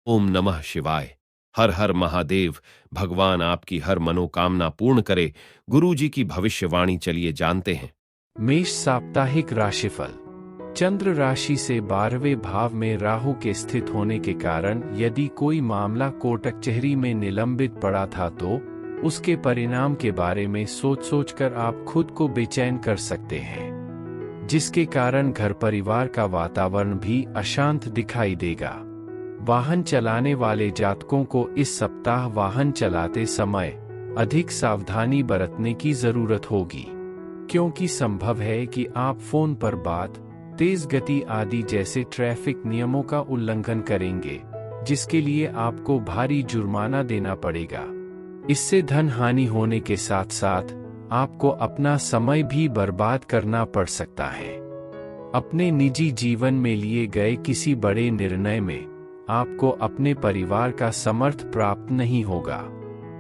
ओम नमः शिवाय। हर हर महादेव। भगवान आपकी हर मनोकामना पूर्ण करे। गुरु जी की भविष्यवाणी चलिए जानते हैं। मेष साप्ताहिक राशिफल। चंद्र राशि से 12वें भाव में राहु के स्थित होने के कारण यदि कोई मामला कोर्ट कचहरी में निलंबित पड़ा था तो उसके परिणाम के बारे में सोच कर आप खुद को बेचैन कर सकते हैं, जिसके कारण घर परिवार का वातावरण भी अशांत दिखाई देगा। वाहन चलाने वाले जातकों को इस सप्ताह वाहन चलाते समय अधिक सावधानी बरतने की जरूरत होगी, क्योंकि संभव है कि आप फोन पर बात, तेज गति आदि जैसे ट्रैफिक नियमों का उल्लंघन करेंगे, जिसके लिए आपको भारी जुर्माना देना पड़ेगा। इससे धन हानि होने के साथ साथ आपको अपना समय भी बर्बाद करना पड़ सकता है। अपने निजी जीवन में लिए गए किसी बड़े निर्णय में आपको अपने परिवार का समर्थन प्राप्त नहीं होगा,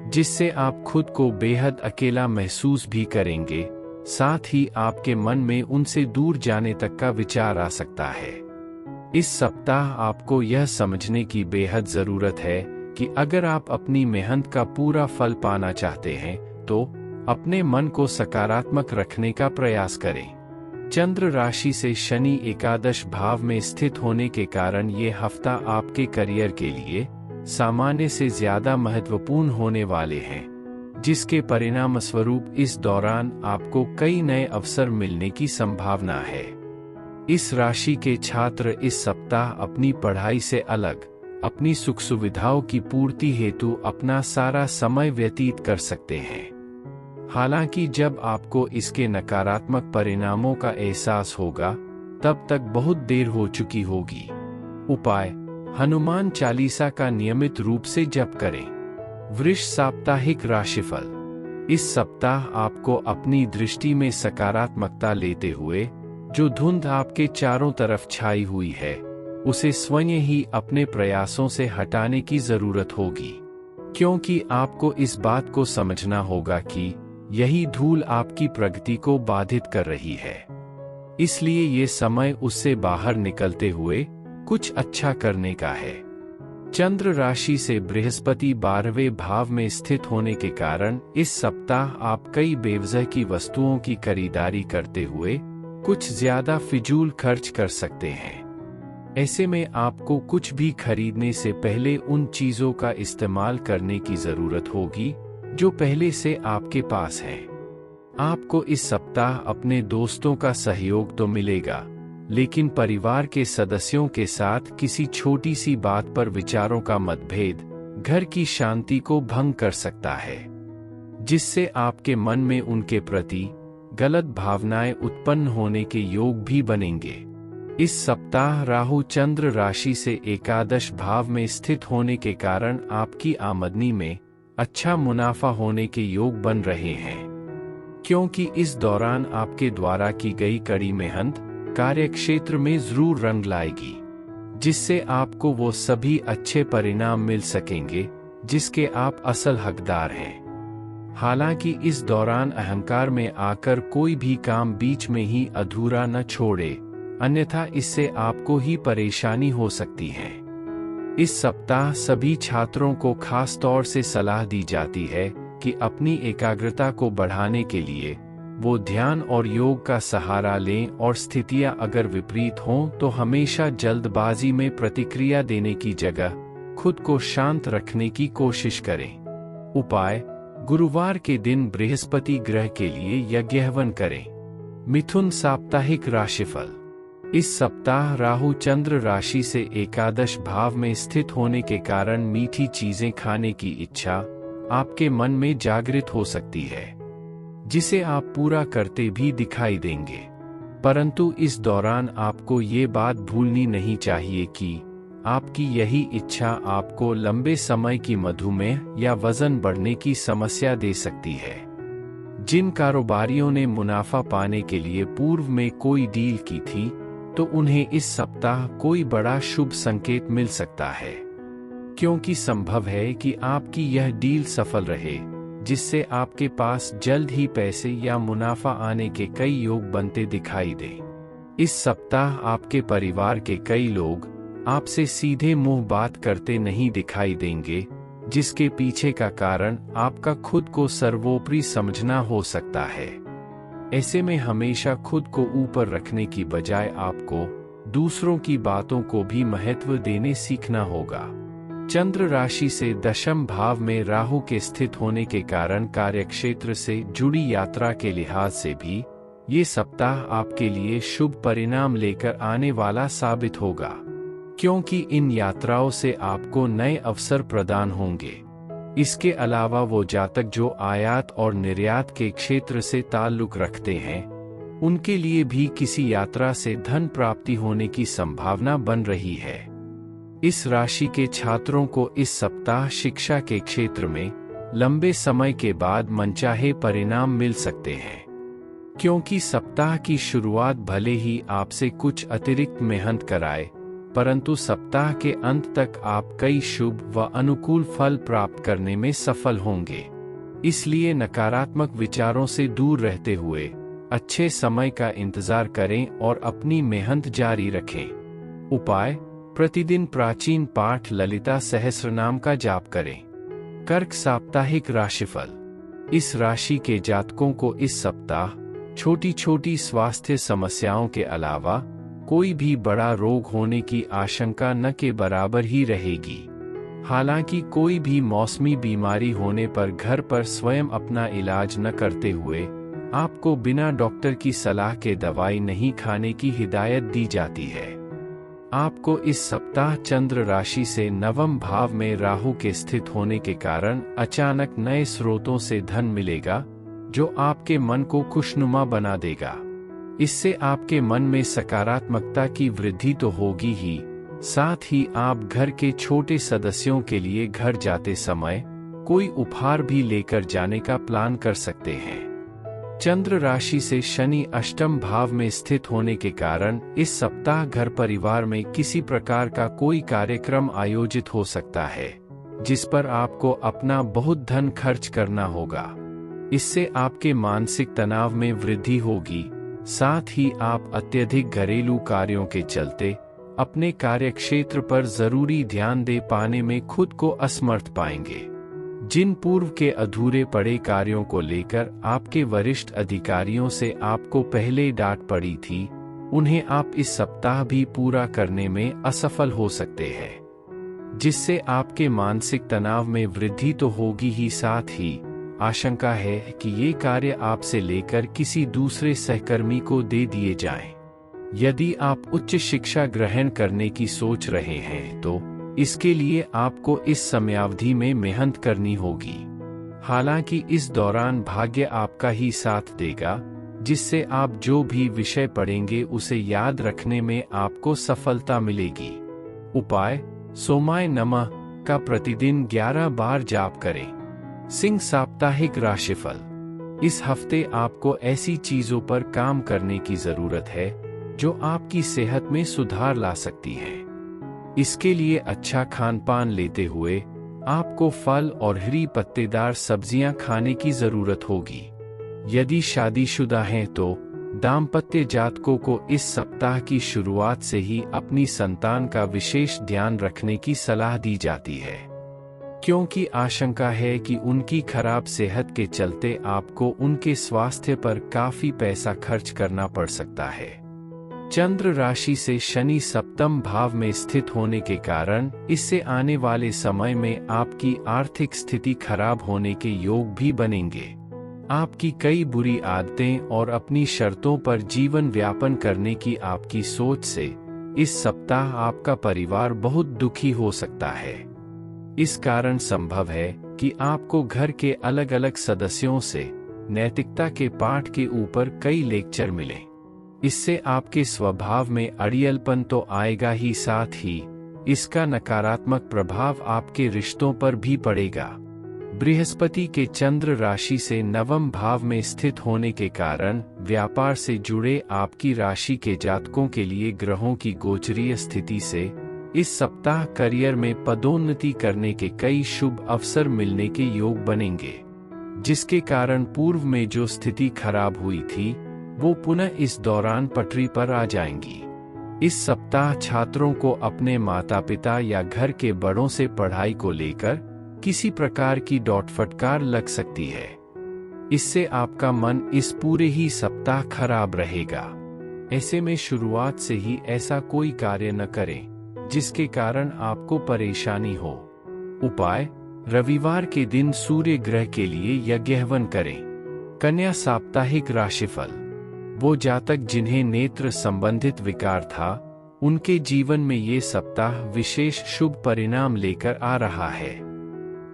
जिससे आप खुद को बेहद अकेला महसूस भी करेंगे। साथ ही आपके मन में उनसे दूर जाने तक का विचार आ सकता है। इस सप्ताह आपको यह समझने की बेहद जरूरत है कि अगर आप अपनी मेहनत का पूरा फल पाना चाहते हैं तो अपने मन को सकारात्मक रखने का प्रयास करें। चंद्र राशि से शनि एकादश भाव में स्थित होने के कारण ये हफ्ता आपके करियर के लिए सामान्य से ज्यादा महत्वपूर्ण होने वाले हैं, जिसके परिणाम स्वरूप इस दौरान आपको कई नए अवसर मिलने की संभावना है। इस राशि के छात्र इस सप्ताह अपनी पढ़ाई से अलग अपनी सुख सुविधाओं की पूर्ति हेतु अपना सारा समय व्यतीत कर सकते हैं। हालांकि जब आपको इसके नकारात्मक परिणामों का एहसास होगा तब तक बहुत देर हो चुकी होगी। उपाय: हनुमान चालीसा का नियमित रूप से जप करें। वृष साप्ताहिक राशिफल। इस सप्ताह आपको अपनी दृष्टि में सकारात्मकता लेते हुए जो धुंध आपके चारों तरफ छाई हुई है उसे स्वयं ही अपने प्रयासों से हटाने की जरूरत होगी, क्योंकि आपको इस बात को समझना होगा कि यही धूल आपकी प्रगति को बाधित कर रही है। इसलिए ये समय उससे बाहर निकलते हुए कुछ अच्छा करने का है। चंद्र राशि से बृहस्पति 12वें भाव में स्थित होने के कारण इस सप्ताह आप कई बेवजह की वस्तुओं की खरीदारी करते हुए कुछ ज्यादा फिजूल खर्च कर सकते हैं। ऐसे में आपको कुछ भी खरीदने से पहले उन चीजों का इस्तेमाल करने की जरूरत होगी जो पहले से आपके पास है। आपको इस सप्ताह अपने दोस्तों का सहयोग तो मिलेगा, लेकिन परिवार के सदस्यों के साथ किसी छोटी सी बात पर विचारों का मतभेद घर की शांति को भंग कर सकता है, जिससे आपके मन में उनके प्रति गलत भावनाएं उत्पन्न होने के योग भी बनेंगे। इस सप्ताह राहु चंद्र राशि से एकादश भाव में स्थित होने के कारण आपकी आमदनी में अच्छा मुनाफा होने के योग बन रहे हैं, क्योंकि इस दौरान आपके द्वारा की गई कड़ी मेहनत कार्यक्षेत्र में जरूर रंग लाएगी, जिससे आपको वो सभी अच्छे परिणाम मिल सकेंगे जिसके आप असल हकदार हैं। हालांकि इस दौरान अहंकार में आकर कोई भी काम बीच में ही अधूरा न छोड़े, अन्यथा इससे आपको ही परेशानी हो सकती है। इस सप्ताह सभी छात्रों को खास तौर से सलाह दी जाती है कि अपनी एकाग्रता को बढ़ाने के लिए वो ध्यान और योग का सहारा लें और स्थितियां अगर विपरीत हों तो हमेशा जल्दबाजी में प्रतिक्रिया देने की जगह खुद को शांत रखने की कोशिश करें। उपाय: गुरुवार के दिन बृहस्पति ग्रह के लिए यज्ञ हवन करें। मिथुन साप्ताहिक राशिफल। इस सप्ताह राहु चंद्र राशि से एकादश भाव में स्थित होने के कारण मीठी चीजें खाने की इच्छा आपके मन में जागृत हो सकती है, जिसे आप पूरा करते भी दिखाई देंगे। परंतु इस दौरान आपको ये बात भूलनी नहीं चाहिए कि आपकी यही इच्छा आपको लंबे समय की मधुमेह या वजन बढ़ने की समस्या दे सकती है। जिन कारोबारियों ने मुनाफा पाने के लिए पूर्व में कोई डील की थी तो उन्हें इस सप्ताह कोई बड़ा शुभ संकेत मिल सकता है, क्योंकि संभव है कि आपकी यह डील सफल रहे, जिससे आपके पास जल्द ही पैसे या मुनाफा आने के कई योग बनते दिखाई दें। इस सप्ताह आपके परिवार के कई लोग आपसे सीधे मुंह बात करते नहीं दिखाई देंगे, जिसके पीछे का कारण आपका खुद को सर्वोपरि समझना हो सकता है। ऐसे में हमेशा खुद को ऊपर रखने की बजाय आपको दूसरों की बातों को भी महत्व देने सीखना होगा। चंद्र राशि से दशम भाव में राहु के स्थित होने के कारण कार्यक्षेत्र से जुड़ी यात्रा के लिहाज से भी ये सप्ताह आपके लिए शुभ परिणाम लेकर आने वाला साबित होगा, क्योंकि इन यात्राओं से आपको नए अवसर प्रदान होंगे। इसके अलावा वो जातक जो आयात और निर्यात के क्षेत्र से ताल्लुक रखते हैं, उनके लिए भी किसी यात्रा से धन प्राप्ति होने की संभावना बन रही है। इस राशि के छात्रों को इस सप्ताह शिक्षा के क्षेत्र में लंबे समय के बाद मनचाहे परिणाम मिल सकते हैं, क्योंकि सप्ताह की शुरुआत भले ही आपसे कुछ अतिरिक्त मेहनत कराए, परंतु सप्ताह के अंत तक आप कई शुभ व अनुकूल फल प्राप्त करने में सफल होंगे। इसलिए नकारात्मक विचारों से दूर रहते हुए अच्छे समय का इंतजार करें और अपनी मेहनत जारी रखें। उपाय: प्रतिदिन प्राचीन पाठ ललिता सहस्रनाम का जाप करें। कर्क साप्ताहिक राशिफल। इस राशि के जातकों को इस सप्ताह छोटी छोटी स्वास्थ्य समस्याओं के अलावा कोई भी बड़ा रोग होने की आशंका न के बराबर ही रहेगी। हालांकि कोई भी मौसमी बीमारी होने पर घर पर स्वयं अपना इलाज न करते हुए आपको बिना डॉक्टर की सलाह के दवाई नहीं खाने की हिदायत दी जाती है। आपको इस सप्ताह चंद्र राशि से नवम भाव में राहु के स्थित होने के कारण अचानक नए स्रोतों से धन मिलेगा, जो आपके मन को खुशनुमा बना देगा। इससे आपके मन में सकारात्मकता की वृद्धि तो होगी ही, साथ ही आप घर के छोटे सदस्यों के लिए घर जाते समय कोई उपहार भी लेकर जाने का प्लान कर सकते हैं। चंद्र राशि से शनि अष्टम भाव में स्थित होने के कारण इस सप्ताह घर परिवार में किसी प्रकार का कोई कार्यक्रम आयोजित हो सकता है, जिस पर आपको अपना बहुत धन खर्च करना होगा। इससे आपके मानसिक तनाव में वृद्धि होगी, साथ ही आप अत्यधिक घरेलू कार्यों के चलते अपने कार्यक्षेत्र पर जरूरी ध्यान दे पाने में खुद को असमर्थ पाएंगे। जिन पूर्व के अधूरे पड़े कार्यों को लेकर आपके वरिष्ठ अधिकारियों से आपको पहले डांट पड़ी थी, उन्हें आप इस सप्ताह भी पूरा करने में असफल हो सकते हैं, जिससे आपके मानसिक तनाव में वृद्धि तो होगी ही, साथ ही आशंका है कि ये कार्य आपसे लेकर किसी दूसरे सहकर्मी को दे दिए जाएं। यदि आप उच्च शिक्षा ग्रहण करने की सोच रहे हैं तो इसके लिए आपको इस समयावधि में मेहनत करनी होगी। हालांकि इस दौरान भाग्य आपका ही साथ देगा, जिससे आप जो भी विषय पढ़ेंगे उसे याद रखने में आपको सफलता मिलेगी। उपाय: सोमाय नमः का प्रतिदिन 11 बार जाप करें। सिंह साप्ताहिक राशिफल। इस हफ्ते आपको ऐसी चीजों पर काम करने की जरूरत है जो आपकी सेहत में सुधार ला सकती हैं। इसके लिए अच्छा खान पान लेते हुए आपको फल और हरी पत्तेदार सब्जियां खाने की जरूरत होगी। यदि शादीशुदा हैं तो दाम्पत्य जातकों को इस सप्ताह की शुरुआत से ही अपनी संतान का विशेष ध्यान रखने की सलाह दी जाती है, क्योंकि आशंका है कि उनकी खराब सेहत के चलते आपको उनके स्वास्थ्य पर काफी पैसा खर्च करना पड़ सकता है। चंद्र राशि से शनि सप्तम भाव में स्थित होने के कारण इससे आने वाले समय में आपकी आर्थिक स्थिति खराब होने के योग भी बनेंगे। आपकी कई बुरी आदतें और अपनी शर्तों पर जीवन व्यापन करने की आपकी सोच से इस सप्ताह आपका परिवार बहुत दुखी हो सकता है। इस कारण संभव है कि आपको घर के अलग अलग सदस्यों से नैतिकता के पाठ के ऊपर कई लेक्चर मिलें। इससे आपके स्वभाव में अड़ियलपन तो आएगा ही, साथ ही इसका नकारात्मक प्रभाव आपके रिश्तों पर भी पड़ेगा। बृहस्पति के चंद्र राशि से नवम भाव में स्थित होने के कारण व्यापार से जुड़े आपकी राशि के जातकों के लिए ग्रहों की गोचरीय स्थिति से इस सप्ताह करियर में पदोन्नति करने के कई शुभ अवसर मिलने के योग बनेंगे, जिसके कारण पूर्व में जो स्थिति खराब हुई थी वो पुनः इस दौरान पटरी पर आ जाएंगी। इस सप्ताह छात्रों को अपने माता पिता या घर के बड़ों से पढ़ाई को लेकर किसी प्रकार की डांट फटकार लग सकती है। इससे आपका मन इस पूरे ही सप्ताह खराब रहेगा। ऐसे में शुरुआत से ही ऐसा कोई कार्य न करें जिसके कारण आपको परेशानी हो। उपाय: रविवार के दिन सूर्य ग्रह के लिए यज्ञ हवन करें। कन्या साप्ताहिक राशिफल। वो जातक जिन्हें नेत्र संबंधित विकार था, उनके जीवन में ये सप्ताह विशेष शुभ परिणाम लेकर आ रहा है,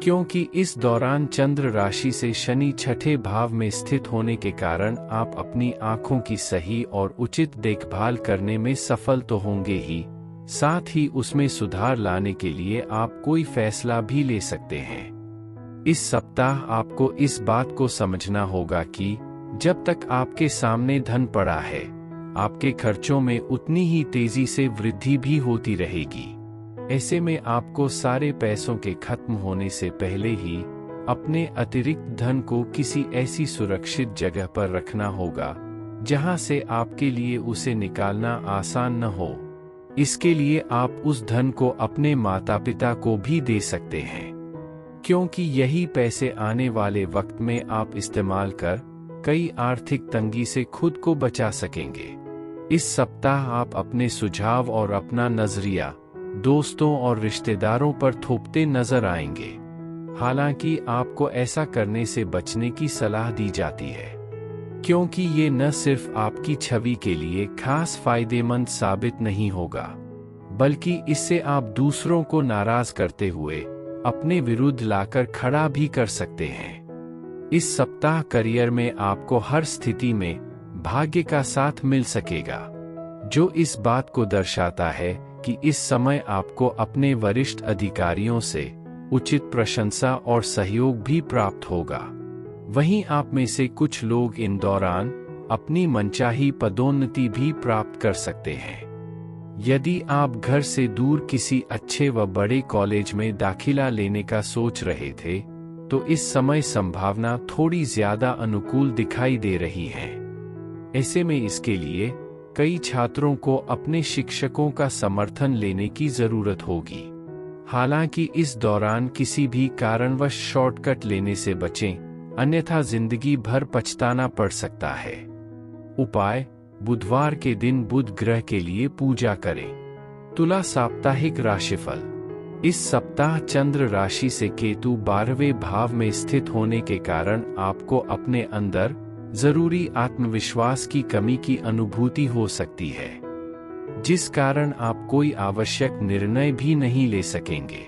क्योंकि इस दौरान चंद्र राशि से शनि छठे भाव में स्थित होने के कारण आप अपनी आंखों की सही और उचित देखभाल करने में सफल तो होंगे ही, साथ ही उसमें सुधार लाने के लिए आप कोई फैसला भी ले सकते हैं। इस सप्ताह आपको इस बात को समझना होगा कि जब तक आपके सामने धन पड़ा है, आपके खर्चों में उतनी ही तेजी से वृद्धि भी होती रहेगी। ऐसे में आपको सारे पैसों के खत्म होने से पहले ही अपने अतिरिक्त धन को किसी ऐसी सुरक्षित जगह पर रखना होगा जहां से आपके लिए उसे निकालना आसान न हो। इसके लिए आप उस धन को अपने माता पिता को भी दे सकते हैं, क्योंकि यही पैसे आने वाले वक्त में आप इस्तेमाल कर कई आर्थिक तंगी से खुद को बचा सकेंगे। इस सप्ताह आप अपने सुझाव और अपना नजरिया दोस्तों और रिश्तेदारों पर थोपते नजर आएंगे। हालांकि आपको ऐसा करने से बचने की सलाह दी जाती है, क्योंकि ये न सिर्फ आपकी छवि के लिए खास फायदेमंद साबित नहीं होगा, बल्कि इससे आप दूसरों को नाराज करते हुए अपने विरुद्ध लाकर खड़ा भी कर सकते हैं। इस सप्ताह करियर में आपको हर स्थिति में भाग्य का साथ मिल सकेगा, जो इस बात को दर्शाता है कि इस समय आपको अपने वरिष्ठ अधिकारियों से उचित प्रशंसा और सहयोग भी प्राप्त होगा। वहीं आप में से कुछ लोग इन दौरान अपनी मनचाही पदोन्नति भी प्राप्त कर सकते हैं। यदि आप घर से दूर किसी अच्छे व बड़े कॉलेज में दाखिला लेने का सोच रहे थे, तो इस समय संभावना थोड़ी ज्यादा अनुकूल दिखाई दे रही है। ऐसे में इसके लिए कई छात्रों को अपने शिक्षकों का समर्थन लेने की जरूरत होगी। हालांकि इस दौरान किसी भी कारणवश शॉर्टकट लेने से बचें, अन्यथा जिंदगी भर पछताना पड़ सकता है। उपाय: बुधवार के दिन बुध ग्रह के लिए पूजा करें। तुला साप्ताहिक राशिफल। इस सप्ताह चंद्र राशि से केतु 12वें भाव में स्थित होने के कारण आपको अपने अंदर जरूरी आत्मविश्वास की कमी की अनुभूति हो सकती है, जिस कारण आप कोई आवश्यक निर्णय भी नहीं ले सकेंगे।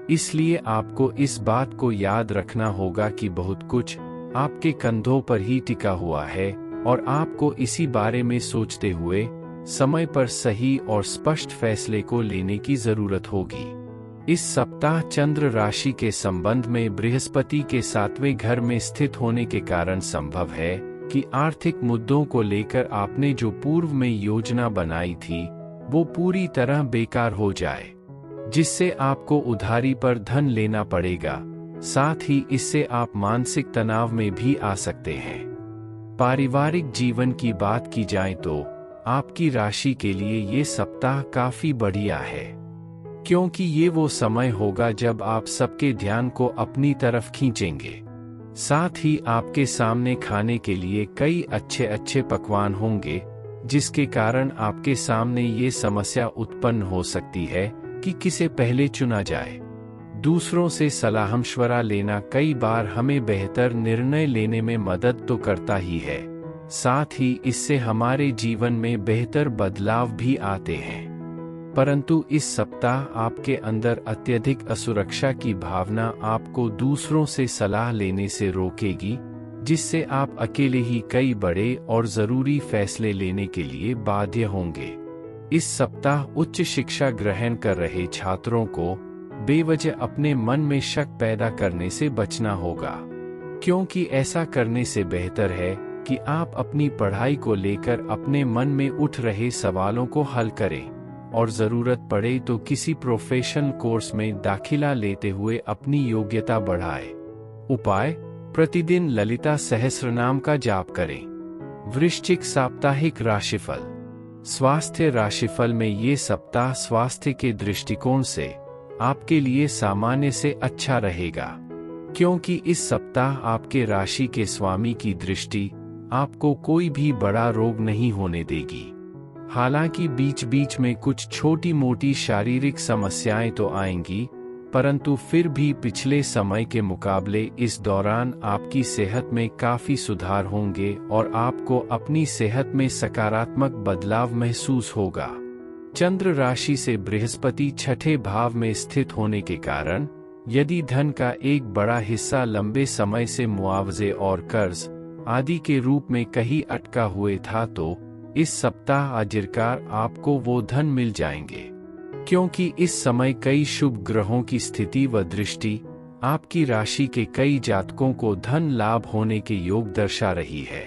इसलिए आपको इस बात को याद रखना होगा कि बहुत कुछ आपके कंधों पर ही टिका हुआ है और आपको इसी बारे में सोचते हुए समय पर सही और स्पष्ट फैसले को लेने की जरूरत होगी। इस सप्ताह चंद्र राशि के संबंध में बृहस्पति के 7वें घर में स्थित होने के कारण संभव है कि आर्थिक मुद्दों को लेकर आपने जो पूर्व में योजना बनाई थी, वो पूरी तरह बेकार हो जाए, जिससे आपको उधारी पर धन लेना पड़ेगा। साथ ही इससे आप मानसिक तनाव में भी आ सकते हैं। पारिवारिक जीवन की बात की जाए तो आपकी राशि के लिए ये सप्ताह काफी बढ़िया है, क्योंकि ये वो समय होगा जब आप सबके ध्यान को अपनी तरफ खींचेंगे। साथ ही आपके सामने खाने के लिए कई अच्छे अच्छे पकवान होंगे, जिसके कारण आपके सामने ये समस्या उत्पन्न हो सकती है कि किसे पहले चुना जाए। दूसरों से सलाह-मशवरा लेना कई बार हमें बेहतर निर्णय लेने में मदद तो करता ही है, साथ ही इससे हमारे जीवन में बेहतर बदलाव भी आते हैं। परंतु इस सप्ताह आपके अंदर अत्यधिक असुरक्षा की भावना आपको दूसरों से सलाह लेने से रोकेगी, जिससे आप अकेले ही कई बड़े और जरूरी फैसले लेने के लिए बाध्य होंगे। इस सप्ताह उच्च शिक्षा ग्रहण कर रहे छात्रों को बेवजह अपने मन में शक पैदा करने से बचना होगा, क्योंकि ऐसा करने से बेहतर है कि आप अपनी पढ़ाई को लेकर अपने मन में उठ रहे सवालों को हल करें और जरूरत पड़े तो किसी प्रोफेशनल कोर्स में दाखिला लेते हुए अपनी योग्यता बढ़ाएं। उपाय: प्रतिदिन ललिता सहस्रनाम का जाप करें। वृश्चिक साप्ताहिक राशिफल। स्वास्थ्य राशिफल में ये सप्ताह स्वास्थ्य के दृष्टिकोण से आपके लिए सामान्य से अच्छा रहेगा, क्योंकि इस सप्ताह आपके राशि के स्वामी की दृष्टि आपको कोई भी बड़ा रोग नहीं होने देगी। हालांकि बीच बीच में कुछ छोटी मोटी शारीरिक समस्याएं तो आएंगी, परंतु फिर भी पिछले समय के मुकाबले इस दौरान आपकी सेहत में काफी सुधार होंगे और आपको अपनी सेहत में सकारात्मक बदलाव महसूस होगा। चंद्र राशि से बृहस्पति छठे भाव में स्थित होने के कारण यदि धन का एक बड़ा हिस्सा लंबे समय से मुआवजे और कर्ज आदि के रूप में कहीं अटका हुए था, तो इस सप्ताह आखिरकार आपको वो धन मिल जाएंगे, क्योंकि इस समय कई शुभ ग्रहों की स्थिति व दृष्टि आपकी राशि के कई जातकों को धन लाभ होने के योग दर्शा रही है।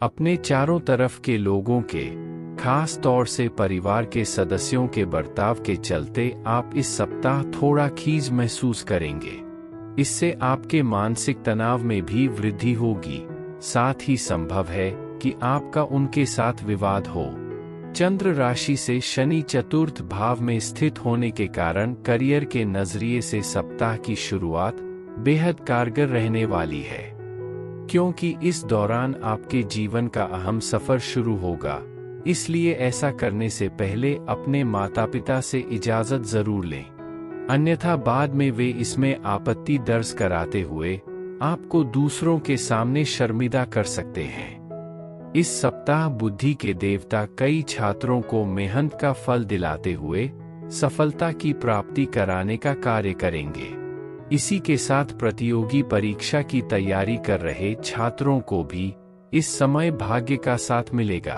अपने चारों तरफ के लोगों के, खास तौर से परिवार के सदस्यों के बर्ताव के चलते आप इस सप्ताह थोड़ा खींच महसूस करेंगे। इससे आपके मानसिक तनाव में भी वृद्धि होगी। साथ ही संभव है कि आपका उनके साथ विवाद हो। चंद्र राशि से शनि चतुर्थ भाव में स्थित होने के कारण करियर के नजरिए से सप्ताह की शुरुआत बेहद कारगर रहने वाली है, क्योंकि इस दौरान आपके जीवन का अहम सफर शुरू होगा। इसलिए ऐसा करने से पहले अपने माता पिता से इजाजत जरूर लें, अन्यथा बाद में वे इसमें आपत्ति दर्ज कराते हुए आपको दूसरों के सामने शर्मिंदा कर सकते हैं। इस सप्ताह बुद्धि के देवता कई छात्रों को मेहनत का फल दिलाते हुए सफलता की प्राप्ति कराने का कार्य करेंगे। इसी के साथ प्रतियोगी परीक्षा की तैयारी कर रहे छात्रों को भी इस समय भाग्य का साथ मिलेगा।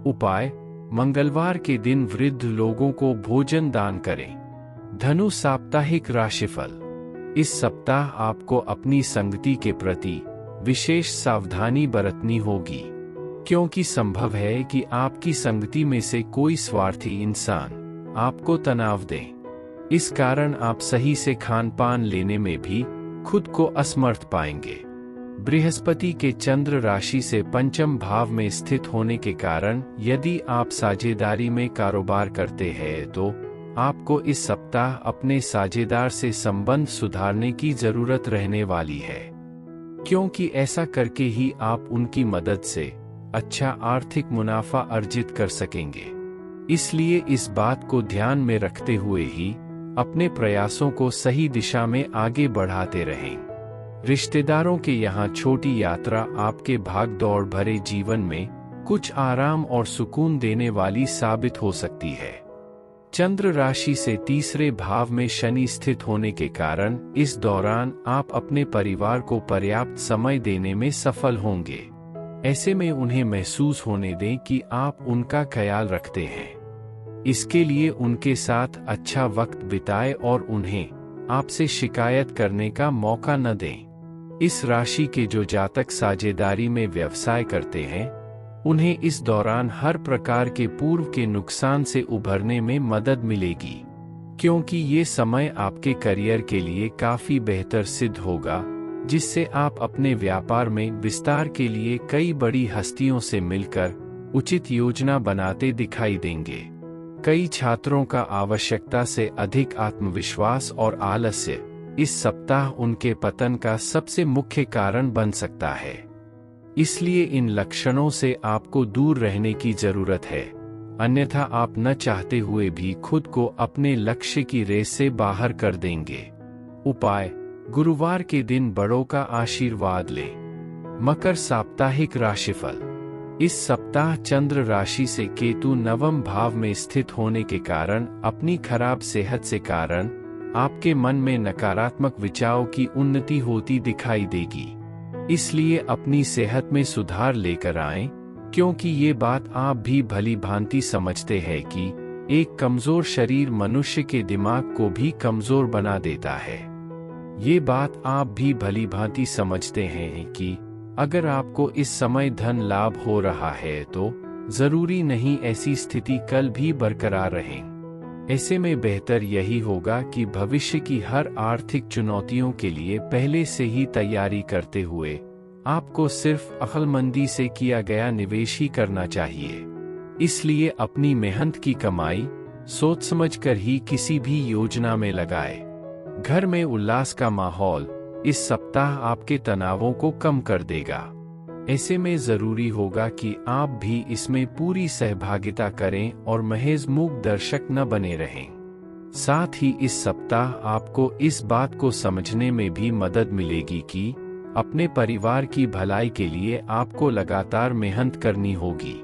उपाय: मंगलवार के दिन वृद्ध लोगों को भोजन दान करें। धनु साप्ताहिक राशिफल। इस सप्ताह आपको अपनी संगति के प्रति विशेष सावधानी बरतनी होगी, क्योंकि संभव है कि आपकी संगति में से कोई स्वार्थी इंसान आपको तनाव दे। इस कारण आप सही से खान पान लेने में भी खुद को असमर्थ पाएंगे। बृहस्पति के चंद्र राशि से पंचम भाव में स्थित होने के कारण यदि आप साझेदारी में कारोबार करते हैं, तो आपको इस सप्ताह अपने साझेदार से संबंध सुधारने की जरूरत रहने वाली है, क्योंकि ऐसा करके ही आप उनकी मदद से अच्छा आर्थिक मुनाफा अर्जित कर सकेंगे। इसलिए इस बात को ध्यान में रखते हुए ही अपने प्रयासों को सही दिशा में आगे बढ़ाते रहें। रिश्तेदारों के यहाँ छोटी यात्रा आपके भाग दौड़ भरे जीवन में कुछ आराम और सुकून देने वाली साबित हो सकती है। चंद्र राशि से तीसरे भाव में शनि स्थित होने के कारण इस दौरान आप अपने परिवार को पर्याप्त समय देने में सफल होंगे। ऐसे में उन्हें महसूस होने दें कि आप उनका ख्याल रखते हैं। इसके लिए उनके साथ अच्छा वक्त बिताएं और उन्हें आपसे शिकायत करने का मौका न दें। इस राशि के जो जातक साझेदारी में व्यवसाय करते हैं, उन्हें इस दौरान हर प्रकार के पूर्व के नुकसान से उभरने में मदद मिलेगी, क्योंकि ये समय आपके करियर के लिए काफी बेहतर सिद्ध होगा, जिससे आप अपने व्यापार में विस्तार के लिए कई बड़ी हस्तियों से मिलकर उचित योजना बनाते दिखाई देंगे। कई छात्रों का आवश्यकता से अधिक आत्मविश्वास और आलस्य इस सप्ताह उनके पतन का सबसे मुख्य कारण बन सकता है। इसलिए इन लक्षणों से आपको दूर रहने की जरूरत है, अन्यथा आप न चाहते हुए भी खुद को अपने लक्ष्य की रेस से बाहर कर देंगे। उपाय: गुरुवार के दिन बड़ों का आशीर्वाद लें। मकर साप्ताहिक राशिफल। इस सप्ताह चंद्र राशि से केतु नवम भाव में स्थित होने के कारण अपनी खराब सेहत से कारण आपके मन में नकारात्मक विचारों की उन्नति होती दिखाई देगी। इसलिए अपनी सेहत में सुधार लेकर आएं, क्योंकि ये बात आप भी भली भांति समझते हैं कि एक कमजोर शरीर मनुष्य के दिमाग को भी कमजोर बना देता है। ये बात आप भी भली भांति समझते हैं कि अगर आपको इस समय धन लाभ हो रहा है, तो जरूरी नहीं ऐसी स्थिति कल भी बरकरार रहे। ऐसे में बेहतर यही होगा कि भविष्य की हर आर्थिक चुनौतियों के लिए पहले से ही तैयारी करते हुए आपको सिर्फ अक्लमंदी से किया गया निवेश ही करना चाहिए। इसलिए अपनी मेहनत की कमाई सोच समझकर ही किसी भी योजना में लगाए। घर में उल्लास का माहौल इस सप्ताह आपके तनावों को कम कर देगा। ऐसे में जरूरी होगा कि आप भी इसमें पूरी सहभागिता करें और महज मूक दर्शक न बने रहें। साथ ही इस सप्ताह आपको इस बात को समझने में भी मदद मिलेगी कि अपने परिवार की भलाई के लिए आपको लगातार मेहनत करनी होगी।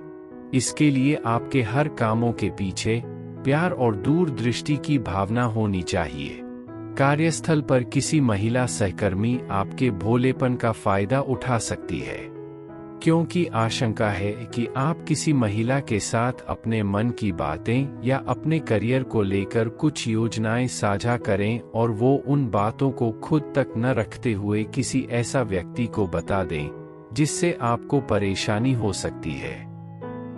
इसके लिए आपके हर कामों के पीछे प्यार और दूरदृष्टि की भावना होनी चाहिए। कार्यस्थल पर किसी महिला सहकर्मी आपके भोलेपन का फायदा उठा सकती है, क्योंकि आशंका है कि आप किसी महिला के साथ अपने मन की बातें या अपने करियर को लेकर कुछ योजनाएं साझा करें और वो उन बातों को खुद तक न रखते हुए किसी ऐसा व्यक्ति को बता दें जिससे आपको परेशानी हो सकती है।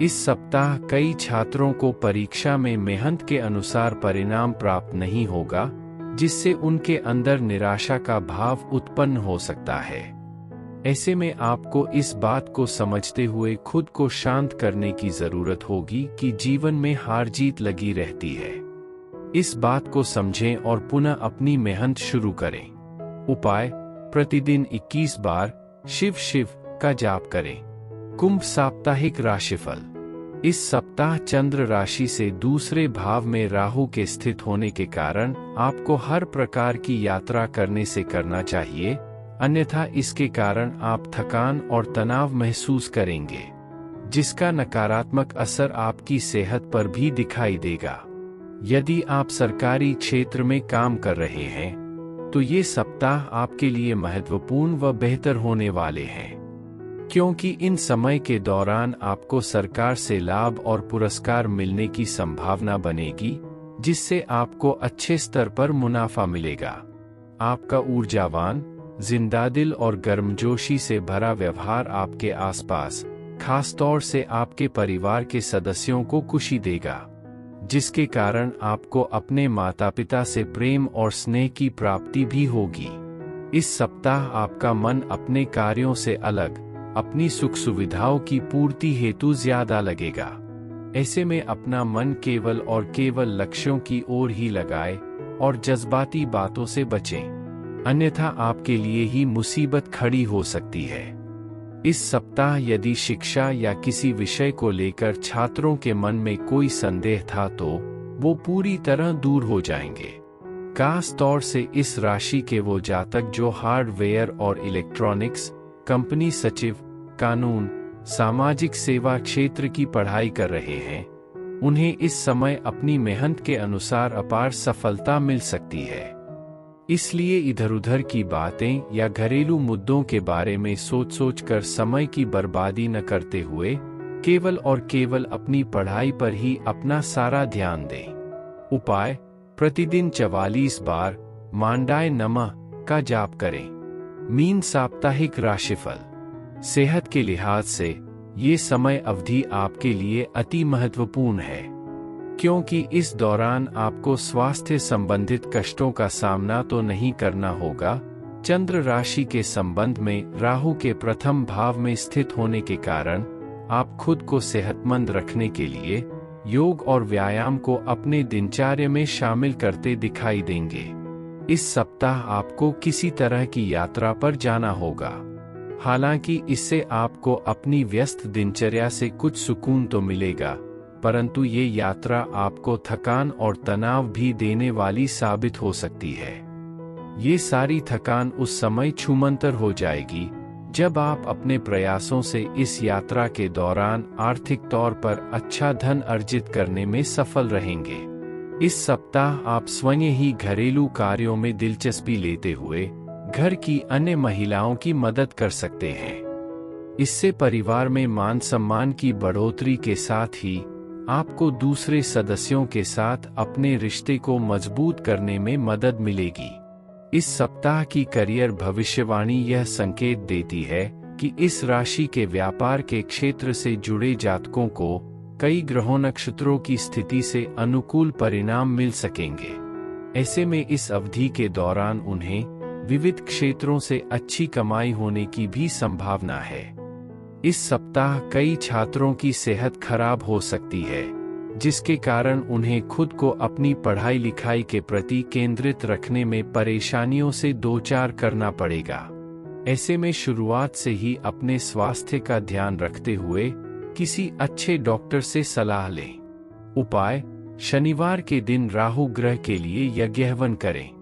इस सप्ताह कई छात्रों को परीक्षा में मेहनत के अनुसार परिणाम प्राप्त नहीं होगा, जिससे उनके अंदर निराशा का भाव उत्पन्न हो सकता है। ऐसे में आपको इस बात को समझते हुए खुद को शांत करने की जरूरत होगी कि जीवन में हार जीत लगी रहती है। इस बात को समझें और पुनः अपनी मेहनत शुरू करें। उपाय: प्रतिदिन 21 बार शिव शिव का जाप करें। कुंभ साप्ताहिक राशिफल। इस सप्ताह चंद्र राशि से दूसरे भाव में राहु के स्थित होने के कारण आपको हर प्रकार की यात्रा करने से करना चाहिए, अन्यथा इसके कारण आप थकान और तनाव महसूस करेंगे, जिसका नकारात्मक असर आपकी सेहत पर भी दिखाई देगा। यदि आप सरकारी क्षेत्र में काम कर रहे हैं तो ये सप्ताह आपके लिए महत्वपूर्ण व बेहतर होने वाले हैं, क्योंकि इन समय के दौरान आपको सरकार से लाभ और पुरस्कार मिलने की संभावना बनेगी, जिससे आपको अच्छे स्तर पर मुनाफा मिलेगा। आपका ऊर्जावान, जिंदादिल और गर्मजोशी से भरा व्यवहार आपके आसपास, खास तौर से आपके परिवार के सदस्यों को खुशी देगा, जिसके कारण आपको अपने माता पिता से प्रेम और स्नेह की प्राप्ति भी होगी। इस सप्ताह आपका मन अपने कार्यों से अलग अपनी सुख सुविधाओं की पूर्ति हेतु ज्यादा लगेगा। ऐसे में अपना मन केवल और केवल लक्ष्यों की ओर ही लगाए और जज्बाती बातों से बचें, अन्यथा आपके लिए ही मुसीबत खड़ी हो सकती है। इस सप्ताह यदि शिक्षा या किसी विषय को लेकर छात्रों के मन में कोई संदेह था तो वो पूरी तरह दूर हो जाएंगे। खास तौर से इस राशि के वो जातक जो हार्डवेयर और इलेक्ट्रॉनिक्स, कंपनी सचिव, कानून, सामाजिक सेवा क्षेत्र की पढ़ाई कर रहे हैं, उन्हें इस समय अपनी मेहनत के अनुसार अपार सफलता मिल सकती है। इसलिए इधर-उधर की बातें या घरेलू मुद्दों के बारे में सोच कर समय की बर्बादी न करते हुए केवल और केवल अपनी पढ़ाई पर ही अपना सारा ध्यान दें। उपाय: प्रतिदिन 44 बार मांडाय नमः का जाप करें। मीन साप्ताहिक राशिफल। सेहत के लिहाज से ये समय अवधि आपके लिए अति महत्वपूर्ण है, क्योंकि इस दौरान आपको स्वास्थ्य संबंधित कष्टों का सामना तो नहीं करना होगा। चंद्र राशि के संबंध में राहु के प्रथम भाव में स्थित होने के कारण आप खुद को सेहतमंद रखने के लिए योग और व्यायाम को अपने दिनचर्या में शामिल करते दिखाई देंगे। इस सप्ताह आपको किसी तरह की यात्रा पर जाना होगा। हालांकि इससे आपको अपनी व्यस्त दिनचर्या से कुछ सुकून तो मिलेगा, परंतु ये यात्रा आपको थकान और तनाव भी देने वाली साबित हो सकती है। ये सारी थकान उस समय छूमंतर हो जाएगी जब आप अपने प्रयासों से इस यात्रा के दौरान आर्थिक तौर पर अच्छा धन अर्जित करने में सफल रहेंगे। इस सप्ताह आप स्वयं ही घरेलू कार्यों में दिलचस्पी लेते हुए घर की अन्य महिलाओं की मदद कर सकते हैं। इससे परिवार में मान सम्मान की बढ़ोतरी के साथ ही आपको दूसरे सदस्यों के साथ अपने रिश्ते को मजबूत करने में मदद मिलेगी। इस सप्ताह की करियर भविष्यवाणी यह संकेत देती है कि इस राशि के व्यापार के क्षेत्र से जुड़े जातकों को कई ग्रहों नक्षत्रों की स्थिति से अनुकूल परिणाम मिल सकेंगे। ऐसे में इस अवधि के दौरान उन्हें विविध क्षेत्रों से अच्छी कमाई होने की भी संभावना है। इस सप्ताह कई छात्रों की सेहत खराब हो सकती है, जिसके कारण उन्हें खुद को अपनी पढ़ाई लिखाई के प्रति केंद्रित रखने में परेशानियों से दो चार करना पड़ेगा। ऐसे में शुरुआत से ही अपने स्वास्थ्य का ध्यान रखते हुए किसी अच्छे डॉक्टर से सलाह लें। उपाय: शनिवार के दिन राहु ग्रह के लिए यज्ञ हवन करें।